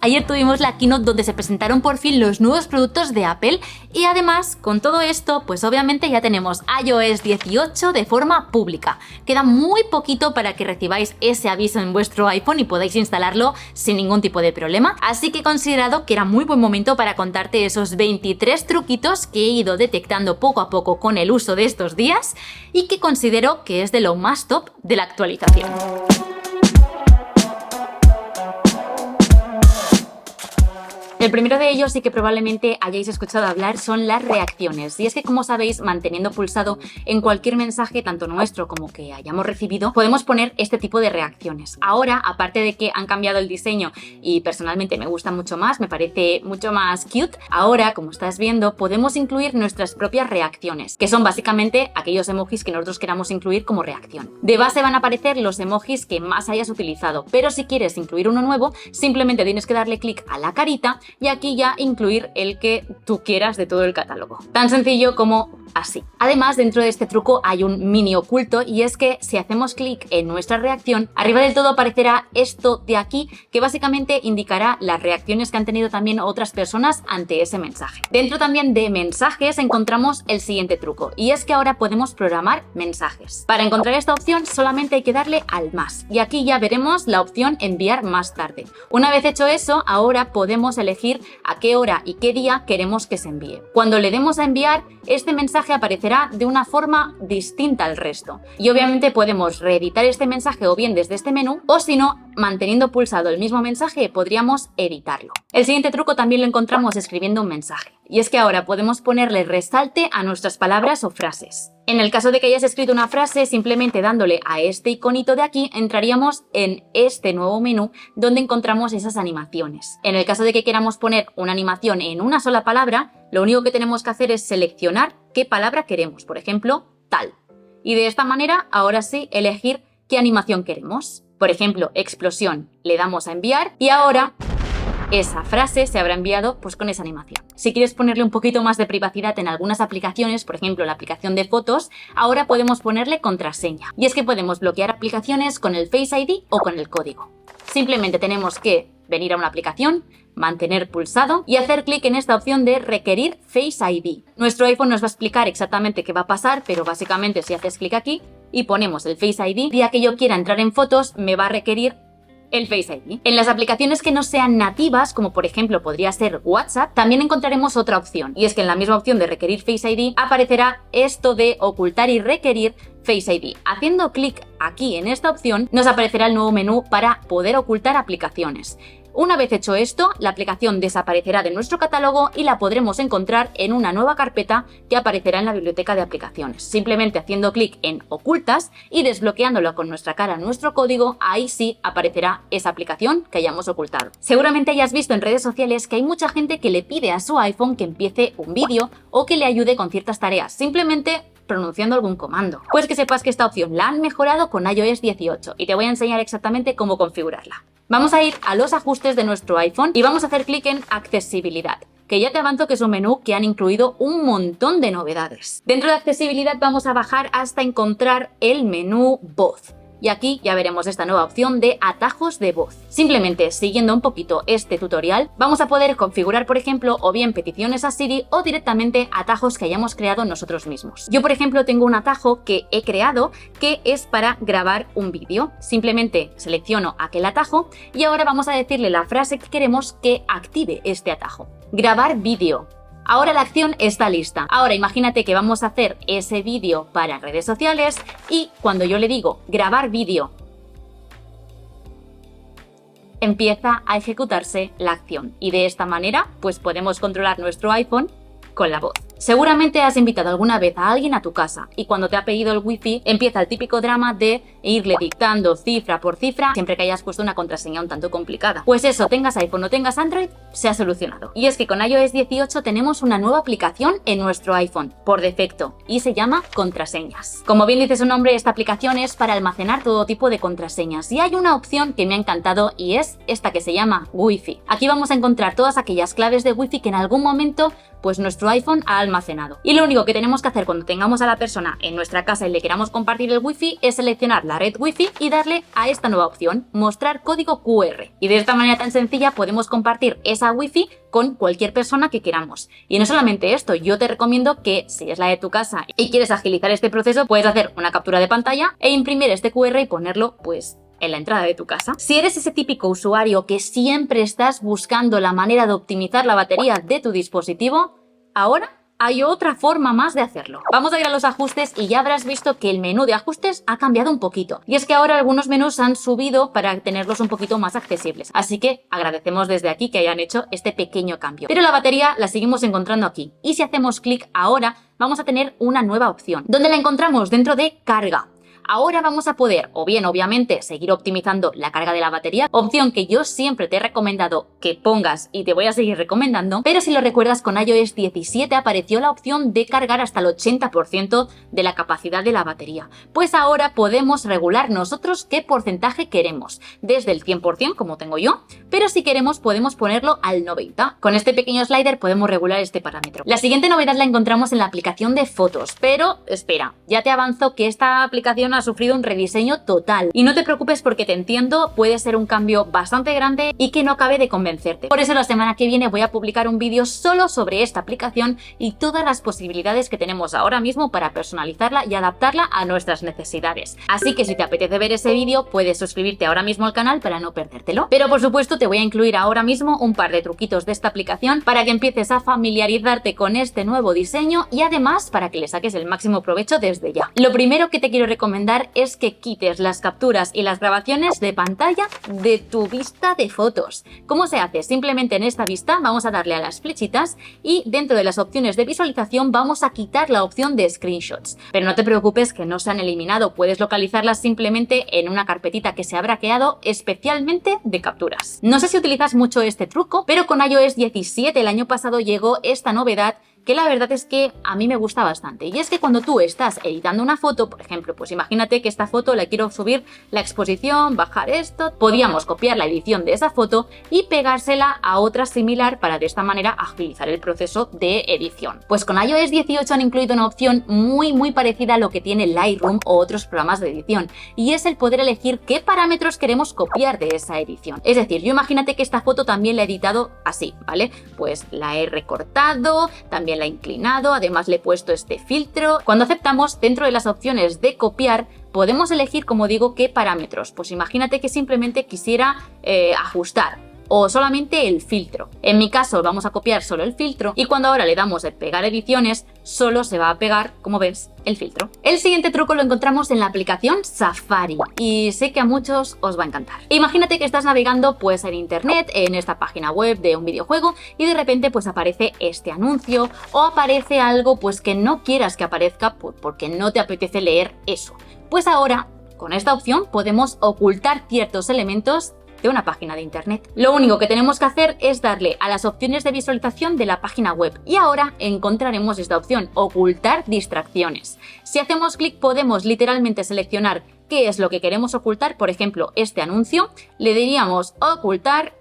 Ayer tuvimos la keynote donde se presentaron por fin los nuevos productos de Apple y además con todo esto pues obviamente ya tenemos iOS 18 de forma pública. Queda muy poquito para que recibáis ese aviso en vuestro iPhone y podáis instalarlo sin ningún tipo de problema, así que he considerado que era muy buen momento para contarte esos 23 truquitos que he ido detectando poco a poco con el uso de estos días y que considero que es de lo más top de la actualización. El primero de ellos y que probablemente hayáis escuchado hablar son las reacciones. Y es que, como sabéis, manteniendo pulsado en cualquier mensaje, tanto nuestro como que hayamos recibido, podemos poner este tipo de reacciones. Ahora, aparte de que han cambiado el diseño y personalmente me gusta mucho más, me parece mucho más cute, ahora, como estás viendo, podemos incluir nuestras propias reacciones, que son básicamente aquellos emojis que nosotros queramos incluir como reacción. De base van a aparecer los emojis que más hayas utilizado, pero si quieres incluir uno nuevo, simplemente tienes que darle clic a la carita y aquí ya incluir el que tú quieras de todo el catálogo. Tan sencillo como así. Además, dentro de este truco hay un mini oculto y es que si hacemos clic en nuestra reacción, arriba del todo aparecerá esto de aquí que básicamente indicará las reacciones que han tenido también otras personas ante ese mensaje. Dentro también de mensajes encontramos el siguiente truco y es que ahora podemos programar mensajes. Para encontrar esta opción solamente hay que darle al más y aquí ya veremos la opción enviar más tarde. Una vez hecho eso, ahora podemos elegir a qué hora y qué día queremos que se envíe. Cuando le demos a enviar, este mensaje aparecerá de una forma distinta al resto. Y obviamente podemos reeditar este mensaje o bien desde este menú o si no, manteniendo pulsado el mismo mensaje, podríamos editarlo. El siguiente truco también lo encontramos escribiendo un mensaje. Y es que ahora podemos ponerle resalte a nuestras palabras o frases. En el caso de que hayas escrito una frase, simplemente dándole a este iconito de aquí, entraríamos en este nuevo menú donde encontramos esas animaciones. En el caso de que queramos poner una animación en una sola palabra, lo único que tenemos que hacer es seleccionar qué palabra queremos, por ejemplo, tal. Y de esta manera, ahora sí, elegir qué animación queremos. Por ejemplo, explosión, le damos a enviar y ahora esa frase se habrá enviado pues con esa animación. Si quieres ponerle un poquito más de privacidad en algunas aplicaciones, por ejemplo la aplicación de fotos, ahora podemos ponerle contraseña. Y es que podemos bloquear aplicaciones con el Face ID o con el código. Simplemente tenemos que venir a una aplicación, mantener pulsado y hacer clic en esta opción de requerir Face ID. Nuestro iPhone nos va a explicar exactamente qué va a pasar, pero básicamente si haces clic aquí y ponemos el Face ID, día que yo quiera entrar en fotos me va a requerir el Face ID. En las aplicaciones que no sean nativas, como por ejemplo podría ser WhatsApp, también encontraremos otra opción. Y es que en la misma opción de requerir Face ID aparecerá esto de ocultar y requerir Face ID. Haciendo clic aquí en esta opción nos aparecerá el nuevo menú para poder ocultar aplicaciones. Una vez hecho esto, la aplicación desaparecerá de nuestro catálogo y la podremos encontrar en una nueva carpeta que aparecerá en la biblioteca de aplicaciones. Simplemente haciendo clic en ocultas y desbloqueándolo con nuestra cara, nuestro código, ahí sí aparecerá esa aplicación que hayamos ocultado. Seguramente hayas visto en redes sociales que hay mucha gente que le pide a su iPhone que empiece un vídeo o que le ayude con ciertas tareas, simplemente pronunciando algún comando. Pues que sepas que esta opción la han mejorado con iOS 18 y te voy a enseñar exactamente cómo configurarla. Vamos a ir a los ajustes de nuestro iPhone y vamos a hacer clic en accesibilidad, que ya te avanzo que es un menú que han incluido un montón de novedades. Dentro de accesibilidad vamos a bajar hasta encontrar el menú voz. Y aquí ya veremos esta nueva opción de atajos de voz. Simplemente siguiendo un poquito este tutorial, vamos a poder configurar, por ejemplo, o bien peticiones a Siri o directamente atajos que hayamos creado nosotros mismos. Yo, por ejemplo, tengo un atajo que he creado que es para grabar un vídeo. Simplemente selecciono aquel atajo y ahora vamos a decirle la frase que queremos que active este atajo. Grabar vídeo. Ahora la acción está lista. Ahora imagínate que vamos a hacer ese vídeo para redes sociales y cuando yo le digo grabar vídeo, empieza a ejecutarse la acción y de esta manera pues podemos controlar nuestro iPhone con la voz. Seguramente has invitado alguna vez a alguien a tu casa y cuando te ha pedido el wifi empieza el típico drama de irle dictando cifra por cifra siempre que hayas puesto una contraseña un tanto complicada. Pues eso, tengas iPhone o tengas Android, se ha solucionado. Y es que con iOS 18 tenemos una nueva aplicación en nuestro iPhone por defecto y se llama Contraseñas. Como bien dice su nombre, esta aplicación es para almacenar todo tipo de contraseñas y hay una opción que me ha encantado y es esta que se llama Wi-Fi. Aquí vamos a encontrar todas aquellas claves de Wi-Fi que en algún momento pues nuestro iPhone ha almacenado. Y lo único que tenemos que hacer cuando tengamos a la persona en nuestra casa y le queramos compartir el wifi es seleccionar la red wifi y darle a esta nueva opción, mostrar código QR. Y de esta manera tan sencilla podemos compartir esa wifi con cualquier persona que queramos. Y no solamente esto, yo te recomiendo que si es la de tu casa y quieres agilizar este proceso, puedes hacer una captura de pantalla e imprimir este QR y ponerlo pues en la entrada de tu casa. Si eres ese típico usuario que siempre estás buscando la manera de optimizar la batería de tu dispositivo, ahora hay otra forma más de hacerlo. Vamos a ir a los ajustes y ya habrás visto que el menú de ajustes ha cambiado un poquito. Y es que ahora algunos menús han subido para tenerlos un poquito más accesibles. Así que agradecemos desde aquí que hayan hecho este pequeño cambio. Pero la batería la seguimos encontrando aquí. Y si hacemos clic ahora, vamos a tener una nueva opción, donde la encontramos dentro de carga. Ahora vamos a poder, o bien obviamente, seguir optimizando la carga de la batería, opción que yo siempre te he recomendado que pongas y te voy a seguir recomendando, pero si lo recuerdas con iOS 17 apareció la opción de cargar hasta el 80% de la capacidad de la batería. Pues ahora podemos regular nosotros qué porcentaje queremos, desde el 100% como tengo yo, pero si queremos podemos ponerlo al 90%. Con este pequeño slider podemos regular este parámetro. La siguiente novedad la encontramos en la aplicación de fotos, pero espera, ya te avanzo que esta aplicación ha sufrido un rediseño total. Y no te preocupes porque te entiendo, puede ser un cambio bastante grande y que no acabe de convencerte. Por eso la semana que viene voy a publicar un vídeo solo sobre esta aplicación y todas las posibilidades que tenemos ahora mismo para personalizarla y adaptarla a nuestras necesidades. Así que si te apetece ver ese vídeo, puedes suscribirte ahora mismo al canal para no perdértelo. Pero por supuesto te voy a incluir ahora mismo un par de truquitos de esta aplicación para que empieces a familiarizarte con este nuevo diseño y además para que le saques el máximo provecho desde ya. Lo primero que te quiero recomendar es que quites las capturas y las grabaciones de pantalla de tu vista de fotos. ¿Cómo se hace? Simplemente en esta vista vamos a darle a las flechitas y dentro de las opciones de visualización vamos a quitar la opción de screenshots. Pero no te preocupes que no se han eliminado, puedes localizarlas simplemente en una carpetita que se habrá creado especialmente de capturas. No sé si utilizas mucho este truco, pero con iOS 17 el año pasado llegó esta novedad que la verdad es que a mí me gusta bastante. Y es que cuando tú estás editando una foto, por ejemplo, pues imagínate que esta foto la quiero subir la exposición, bajar esto, podíamos copiar la edición de esa foto y pegársela a otra similar para de esta manera agilizar el proceso de edición. Pues con iOS 18 han incluido una opción muy parecida a lo que tiene Lightroom o otros programas de edición, y es el poder elegir qué parámetros queremos copiar de esa edición. Es decir, yo imagínate que esta foto también la he editado así, ¿vale? Pues la he recortado, también la he inclinado, además le he puesto este filtro. Cuando aceptamos, dentro de las opciones de copiar, podemos elegir, como digo, qué parámetros. Pues imagínate que simplemente quisiera ajustar o solamente el filtro. En mi caso vamos a copiar solo el filtro y cuando ahora le damos de pegar ediciones, solo se va a pegar, como ves, el filtro. El siguiente truco lo encontramos en la aplicación Safari y sé que a muchos os va a encantar. Imagínate que estás navegando pues en internet, en esta página web de un videojuego y de repente pues aparece este anuncio o aparece algo pues que no quieras que aparezca porque no te apetece leer eso. Pues ahora, con esta opción podemos ocultar ciertos elementos de una página de internet. Lo único que tenemos que hacer es darle a las opciones de visualización de la página web y ahora encontraremos esta opción, ocultar distracciones. Si hacemos clic podemos literalmente seleccionar qué es lo que queremos ocultar, por ejemplo este anuncio, le diríamos ocultar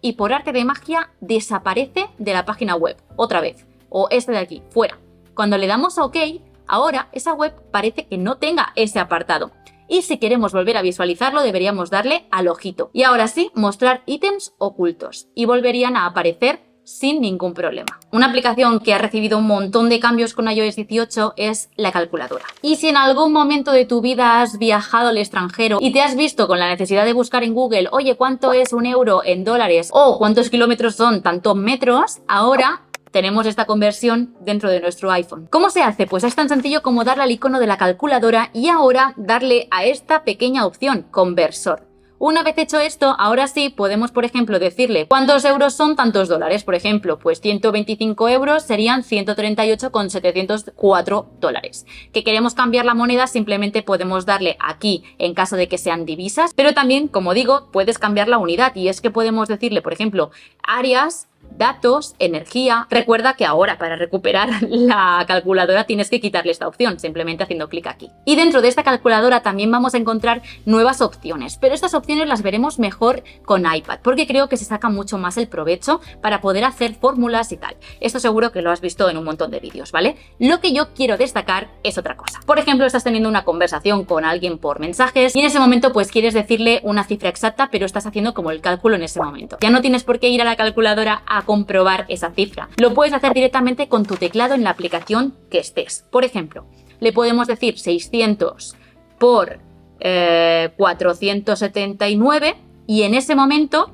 y por arte de magia desaparece de la página web otra vez, o este de aquí, fuera. Cuando le damos a OK, ahora esa web parece que no tenga ese apartado. Y si queremos volver a visualizarlo deberíamos darle al ojito. Y ahora sí, mostrar ítems ocultos y volverían a aparecer sin ningún problema. Una aplicación que ha recibido un montón de cambios con iOS 18 es la calculadora. Y si en algún momento de tu vida has viajado al extranjero y te has visto con la necesidad de buscar en Google, oye, ¿cuánto es un euro en dólares? O ¿cuántos kilómetros son tantos metros? Ahora tenemos esta conversión dentro de nuestro iPhone. ¿Cómo se hace? Pues es tan sencillo como darle al icono de la calculadora y ahora darle a esta pequeña opción, conversor. Una vez hecho esto, ahora sí podemos, por ejemplo, decirle cuántos euros son tantos dólares. Por ejemplo, pues 125 euros serían 138,704 dólares. ¿Que queremos cambiar la moneda? Simplemente podemos darle aquí en caso de que sean divisas, pero también, como digo, puedes cambiar la unidad y es que podemos decirle, por ejemplo, áreas datos, energía. Recuerda que ahora para recuperar la calculadora tienes que quitarle esta opción, simplemente haciendo clic aquí. Y dentro de esta calculadora también vamos a encontrar nuevas opciones, pero estas opciones las veremos mejor con iPad, porque creo que se saca mucho más el provecho para poder hacer fórmulas y tal. Esto seguro que lo has visto en un montón de vídeos, ¿vale? Lo que yo quiero destacar es otra cosa. Por ejemplo, estás teniendo una conversación con alguien por mensajes y en ese momento pues quieres decirle una cifra exacta, pero estás haciendo como el cálculo en ese momento. Ya no tienes por qué ir a la calculadora a comprobar esa cifra. Lo puedes hacer directamente con tu teclado en la aplicación que estés. Por ejemplo, le podemos decir 600 por 479 y en ese momento,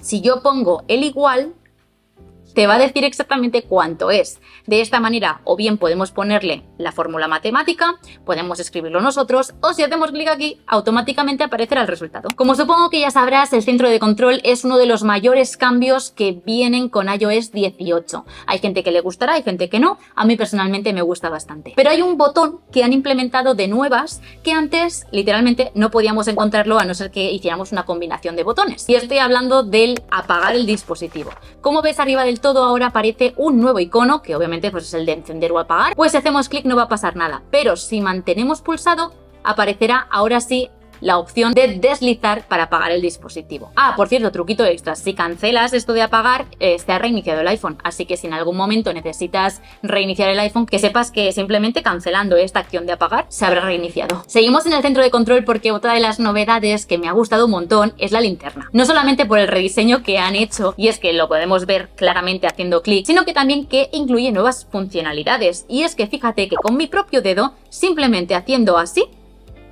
si yo pongo el igual, te va a decir exactamente cuánto es. De esta manera, o bien podemos ponerle la fórmula matemática, podemos escribirlo nosotros, o si hacemos clic aquí, automáticamente aparecerá el resultado. Como supongo que ya sabrás, el centro de control es uno de los mayores cambios que vienen con iOS 18. Hay gente que le gustará, hay gente que no. A mí personalmente me gusta bastante. Pero hay un botón que han implementado de nuevas que antes, literalmente, no podíamos encontrarlo a no ser que hiciéramos una combinación de botones. Y estoy hablando del apagar el dispositivo. Como ves arriba del todo ahora aparece un nuevo icono, que obviamente pues es el de encender o apagar. Pues si hacemos clic no va a pasar nada, pero si mantenemos pulsado aparecerá ahora sí la opción de deslizar para apagar el dispositivo. Ah, por cierto, truquito extra, si cancelas esto de apagar, se ha reiniciado el iPhone, así que si en algún momento necesitas reiniciar el iPhone, que sepas que simplemente cancelando esta acción de apagar se habrá reiniciado. Seguimos en el centro de control porque otra de las novedades que me ha gustado un montón es la linterna. No solamente por el rediseño que han hecho, y es que lo podemos ver claramente haciendo clic, sino que también que incluye nuevas funcionalidades. Y es que fíjate que con mi propio dedo, simplemente haciendo así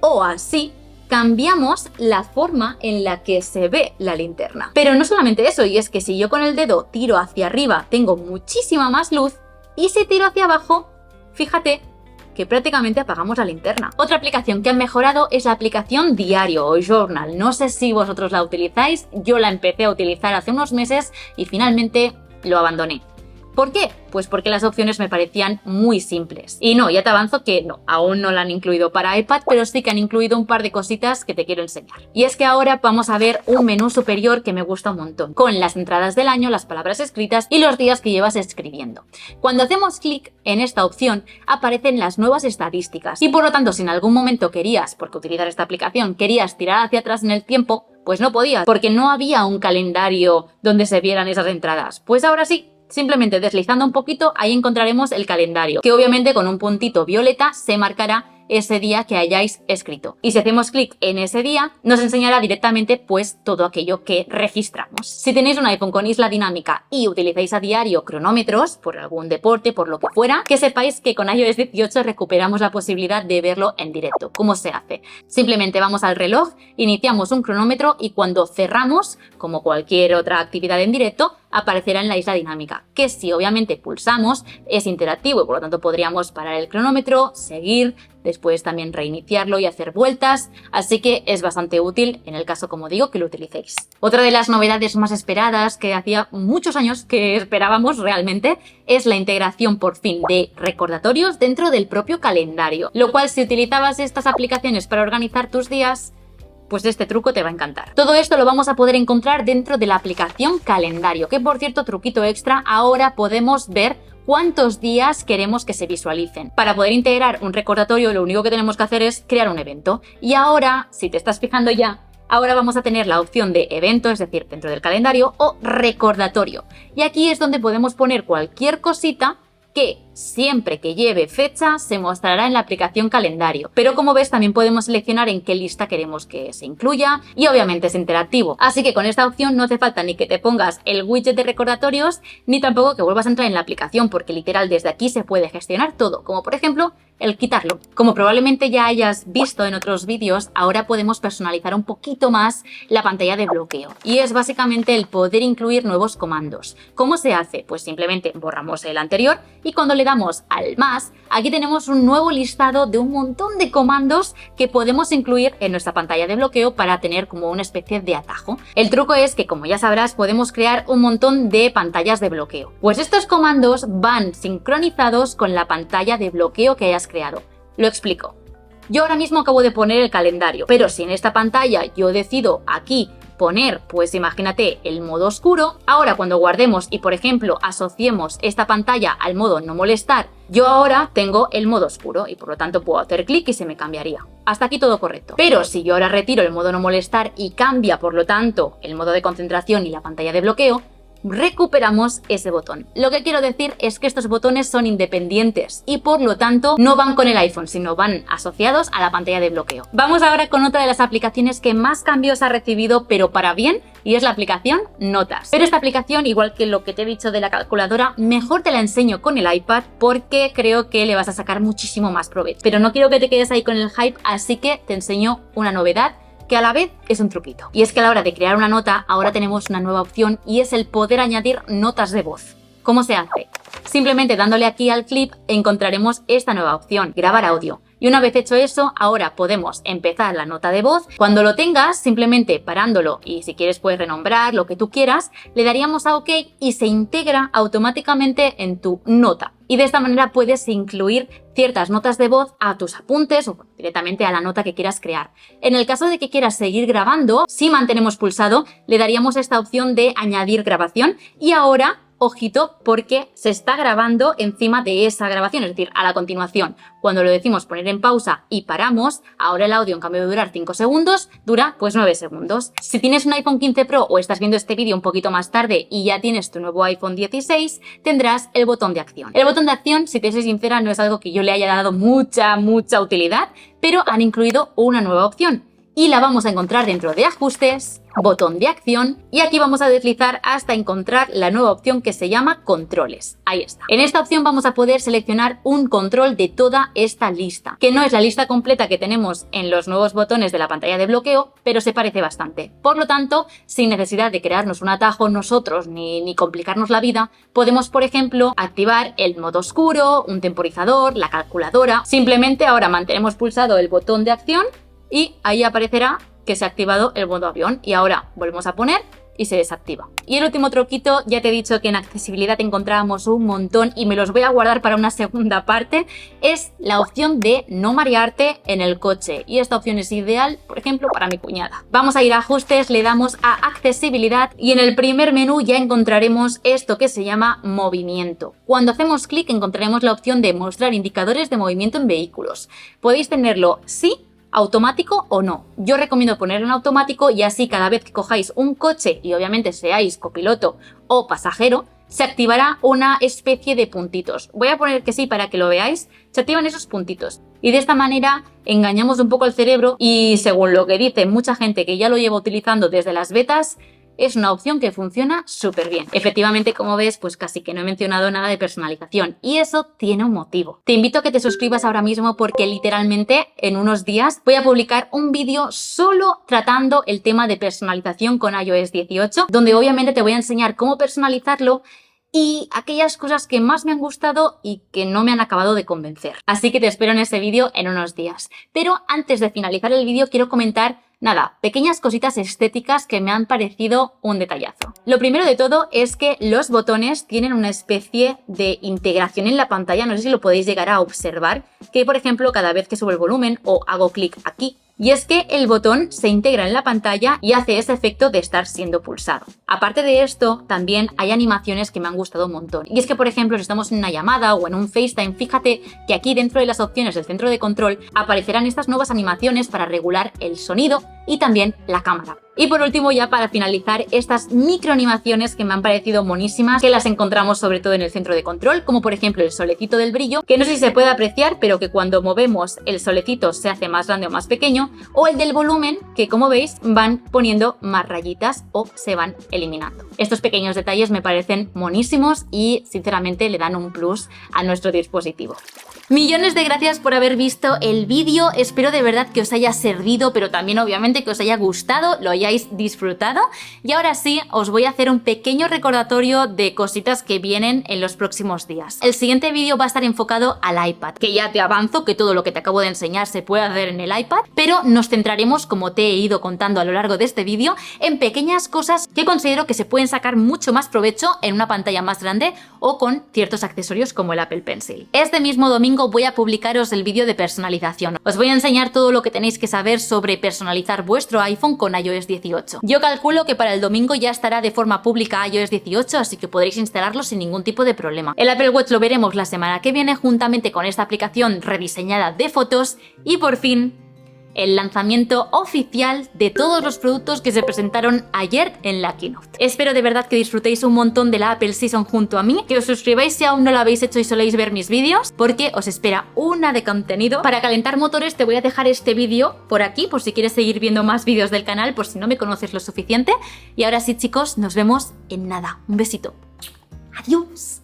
o así, cambiamos la forma en la que se ve la linterna. Pero no solamente eso, y es que si yo con el dedo tiro hacia arriba tengo muchísima más luz, y si tiro hacia abajo, fíjate que prácticamente apagamos la linterna. Otra aplicación que han mejorado es la aplicación Diario o Journal. No sé si vosotros la utilizáis, yo la empecé a utilizar hace unos meses y finalmente lo abandoné. ¿Por qué? Pues porque las opciones me parecían muy simples. Y no, ya te avanzo que no, aún no la han incluido para iPad, pero sí que han incluido un par de cositas que te quiero enseñar. Y es que ahora vamos a ver un menú superior que me gusta un montón, con las entradas del año, las palabras escritas y los días que llevas escribiendo. Cuando hacemos clic en esta opción, aparecen las nuevas estadísticas. Y por lo tanto, si en algún momento querías, porque utilizar esta aplicación, querías tirar hacia atrás en el tiempo, pues no podías, porque no había un calendario donde se vieran esas entradas. Pues ahora sí. Simplemente deslizando un poquito, ahí encontraremos el calendario, que obviamente con un puntito violeta se marcará ese día que hayáis escrito. Y si hacemos clic en ese día, nos enseñará directamente pues todo aquello que registramos. Si tenéis un iPhone con isla dinámica y utilizáis a diario cronómetros, por algún deporte, por lo que fuera, que sepáis que con iOS 18 recuperamos la posibilidad de verlo en directo. ¿Cómo se hace? Simplemente vamos al reloj, iniciamos un cronómetro y cuando cerramos, como cualquier otra actividad en directo, aparecerá en la isla dinámica, que si obviamente pulsamos es interactivo y por lo tanto podríamos parar el cronómetro, seguir, después también reiniciarlo y hacer vueltas, así que es bastante útil en el caso, como digo, que lo utilicéis. Otra de las novedades más esperadas que hacía muchos años que esperábamos realmente es la integración por fin de recordatorios dentro del propio calendario, lo cual si utilizabas estas aplicaciones para organizar tus días, pues este truco te va a encantar. Todo esto lo vamos a poder encontrar dentro de la aplicación Calendario, que por cierto, truquito extra, ahora podemos ver cuántos días queremos que se visualicen. Para poder integrar un recordatorio, lo único que tenemos que hacer es crear un evento. Y ahora, si te estás fijando ya, ahora vamos a tener la opción de evento, es decir, dentro del calendario, o recordatorio. Y aquí es donde podemos poner cualquier cosita que siempre que lleve fecha se mostrará en la aplicación Calendario. Pero como ves también podemos seleccionar en qué lista queremos que se incluya y obviamente es interactivo. Así que con esta opción no hace falta ni que te pongas el widget de recordatorios ni tampoco que vuelvas a entrar en la aplicación porque literal desde aquí se puede gestionar todo, como por ejemplo el quitarlo. Como probablemente ya hayas visto en otros vídeos, ahora podemos personalizar un poquito más la pantalla de bloqueo y es básicamente el poder incluir nuevos comandos. ¿Cómo se hace? Pues simplemente borramos el anterior y cuando le damos al más, aquí tenemos un nuevo listado de un montón de comandos que podemos incluir en nuestra pantalla de bloqueo para tener como una especie de atajo. El truco es que, como ya sabrás, podemos crear un montón de pantallas de bloqueo. Pues estos comandos van sincronizados con la pantalla de bloqueo que hayas creado. Lo explico. Yo ahora mismo acabo de poner el calendario, pero si en esta pantalla yo decido aquí poner, pues imagínate, el modo oscuro. Ahora cuando guardemos y por ejemplo asociemos esta pantalla al modo no molestar, yo ahora tengo el modo oscuro y por lo tanto puedo hacer clic y se me cambiaría. Hasta aquí todo correcto. Pero si yo ahora retiro el modo no molestar y cambia por lo tanto el modo de concentración y la pantalla de bloqueo, recuperamos ese botón. Lo que quiero decir es que estos botones son independientes y por lo tanto no van con el iPhone, sino van asociados a la pantalla de bloqueo. Vamos ahora con otra de las aplicaciones que más cambios ha recibido, pero para bien, y es la aplicación Notas. Pero esta aplicación, igual que lo que te he dicho de la calculadora, mejor te la enseño con el iPad porque creo que le vas a sacar muchísimo más provecho. Pero no quiero que te quedes ahí con el hype, así que te enseño una novedad que a la vez es un truquito. Y es que a la hora de crear una nota, ahora tenemos una nueva opción y es el poder añadir notas de voz. ¿Cómo se hace? Simplemente dándole aquí al clip encontraremos esta nueva opción, grabar audio. Y una vez hecho eso, ahora podemos empezar la nota de voz. Cuando lo tengas, simplemente parándolo y si quieres puedes renombrar lo que tú quieras, le daríamos a OK y se integra automáticamente en tu nota. Y de esta manera puedes incluir ciertas notas de voz a tus apuntes o directamente a la nota que quieras crear. En el caso de que quieras seguir grabando, si mantenemos pulsado, le daríamos esta opción de añadir grabación y ahora ojito porque se está grabando encima de esa grabación, es decir, a la continuación. Cuando lo decimos poner en pausa y paramos, ahora el audio en cambio de durar 5 segundos, dura pues 9 segundos. Si tienes un iPhone 15 Pro o estás viendo este vídeo un poquito más tarde y ya tienes tu nuevo iPhone 16, tendrás el botón de acción. El botón de acción, si te soy sincera, no es algo que yo le haya dado mucha utilidad, pero han incluido una nueva opción. Y la vamos a encontrar dentro de ajustes, botón de acción y aquí vamos a deslizar hasta encontrar la nueva opción que se llama controles. Ahí está. En esta opción vamos a poder seleccionar un control de toda esta lista, que no es la lista completa que tenemos en los nuevos botones de la pantalla de bloqueo, pero se parece bastante. Por lo tanto, sin necesidad de crearnos un atajo nosotros ni complicarnos la vida, podemos, por ejemplo, activar el modo oscuro, un temporizador, la calculadora. Simplemente ahora mantenemos pulsado el botón de acción y ahí aparecerá que se ha activado el modo avión y ahora volvemos a poner y se desactiva. Y el último truquito, ya te he dicho que en accesibilidad encontrábamos un montón y me los voy a guardar para una segunda parte, es la opción de no marearte en el coche y esta opción es ideal, por ejemplo, para mi cuñada. Vamos a ir a ajustes, le damos a accesibilidad y en el primer menú ya encontraremos esto que se llama movimiento. Cuando hacemos clic encontraremos la opción de mostrar indicadores de movimiento en vehículos. Podéis tenerlo sí, automático o no. Yo recomiendo ponerlo en automático y así cada vez que cojáis un coche y obviamente seáis copiloto o pasajero, se activará una especie de puntitos. Voy a poner que sí para que lo veáis, se activan esos puntitos. Y de esta manera engañamos un poco al cerebro y según lo que dice mucha gente que ya lo lleva utilizando desde las betas, es una opción que funciona súper bien. Efectivamente, como ves, pues casi que no he mencionado nada de personalización y eso tiene un motivo. Te invito a que te suscribas ahora mismo porque literalmente en unos días voy a publicar un vídeo solo tratando el tema de personalización con iOS 18, donde obviamente te voy a enseñar cómo personalizarlo y aquellas cosas que más me han gustado y que no me han acabado de convencer. Así que te espero en ese vídeo en unos días. Pero antes de finalizar el vídeo quiero comentar pequeñas cositas estéticas que me han parecido un detallazo. Lo primero de todo es que los botones tienen una especie de integración en la pantalla, no sé si lo podéis llegar a observar, que por ejemplo cada vez que subo el volumen o hago clic aquí, y es que el botón se integra en la pantalla y hace ese efecto de estar siendo pulsado. Aparte de esto, también hay animaciones que me han gustado un montón. Y es que, por ejemplo, si estamos en una llamada o en un FaceTime, fíjate que aquí dentro de las opciones del centro de control aparecerán estas nuevas animaciones para regular el sonido y también la cámara. Y por último, ya para finalizar, estas microanimaciones que me han parecido monísimas, que las encontramos sobre todo en el centro de control, como por ejemplo el solecito del brillo, que no sé si se puede apreciar, pero que cuando movemos el solecito se hace más grande o más pequeño, o el del volumen, que como veis van poniendo más rayitas o se van eliminando. Estos pequeños detalles me parecen monísimos y sinceramente le dan un plus a nuestro dispositivo. Millones de gracias por haber visto el vídeo, espero de verdad que os haya servido, pero también obviamente que os haya gustado, lo hayáis disfrutado. Y ahora sí, os voy a hacer un pequeño recordatorio de cositas que vienen en los próximos días. El siguiente vídeo va a estar enfocado al iPad, que ya te avanzo que todo lo que te acabo de enseñar se puede hacer en el iPad, pero nos centraremos, como te he ido contando a lo largo de este vídeo, en pequeñas cosas que considero que se pueden sacar mucho más provecho en una pantalla más grande o con ciertos accesorios como el Apple Pencil. Este mismo domingo domingo voy a publicaros el vídeo de personalización. Os voy a enseñar todo lo que tenéis que saber sobre personalizar vuestro iPhone con iOS 18. Yo calculo que para el domingo ya estará de forma pública iOS 18, así que podréis instalarlo sin ningún tipo de problema. El Apple Watch lo veremos la semana que viene juntamente con esta aplicación rediseñada de fotos y por fin el lanzamiento oficial de todos los productos que se presentaron ayer en la keynote. Espero de verdad que disfrutéis un montón de la Apple Season junto a mí, que os suscribáis si aún no lo habéis hecho y soléis ver mis vídeos, porque os espera una de contenido. Para calentar motores te voy a dejar este vídeo por aquí, por si quieres seguir viendo más vídeos del canal, por si no me conoces lo suficiente. Y ahora sí, chicos, nos vemos en nada. Un besito. Adiós.